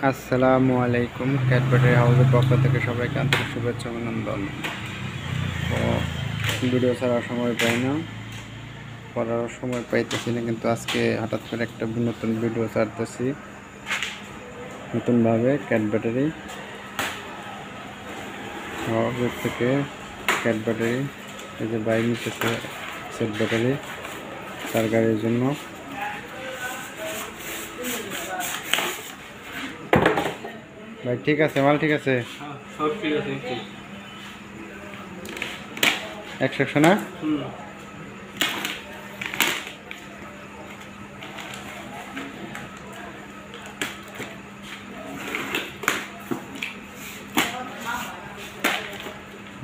আসসালামু আলাইকুম। Cat battery হাউসের পক্ষ থেকে সবাইকে আন্তরিক শুভেচ্ছা অভিনন্দন। তো ভিডিও ছাড়ার সময় পাই না, করার সময় পাইতেছি না, কিন্তু আজকে হঠাৎ করে একটা নতুন ভিডিও ছাড়তেছি নতুনভাবে। ক্যাট ব্যাটারি হাউসের থেকে ক্যাট ব্যাটারি এই যে বাইক নিতেছে সেট ব্যাটারি তার গাড়ির জন্য। ভাই ঠিক আছে, মাল ঠিক আছে, সব ঠিক আছে। 100 না?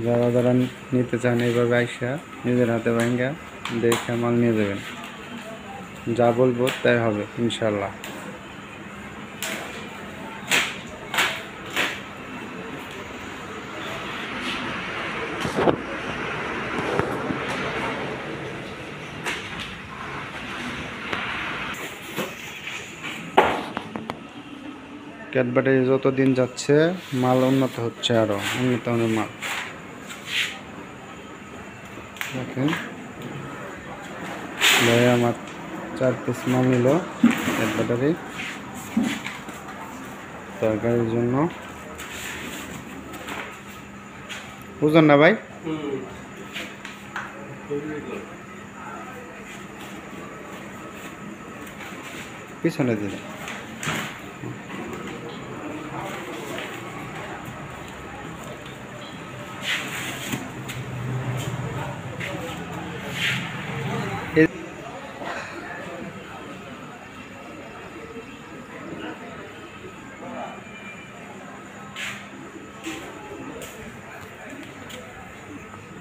যারা যারা নিতে চান এইভাবে আইসা নিজের হাতে ভাঙ্গা দেখে মাল নিয়ে যাবেন। যা বলবো তাই হবে ইনশাল্লাহ। ক্যাট ব্যাটারি যত দিন যাচ্ছে মাল উন্নত হচ্ছে, আরো উন্নত মানের মাল। দেখেন ভাই আমার 4 পিস মাল নিল ক্যাট ব্যাটারি তরকারির জন্য। বুঝলেন না ভাই? পিছনে দিন।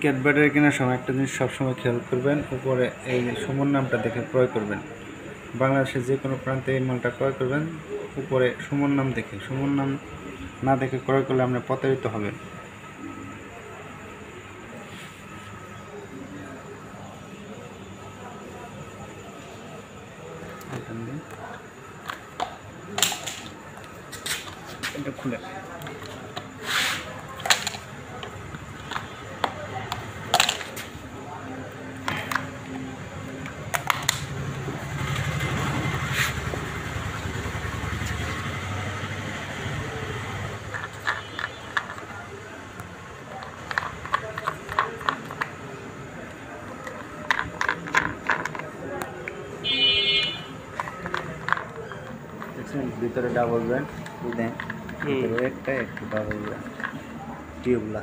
ক্যাট ব্যাটারি কেনার সময় একটা জিনিস সবসময় খেয়াল করবেন, উপরে এই সুমন নামটা দেখে ক্রয় করবেন। বাংলাদেশের যে কোনো প্রান্তে এই মালটা ক্রয় করবেন, উপরে সুমন নাম দেখে। সুমন নাম না দেখে ক্রয় করলে আমরা প্রতারিত হবেন। এটা খুলে ভিতরে ডাবল ব্যান্ড দেন, ভিতরে একটা একটু ডাবল ব্যান্ড টিউবলা।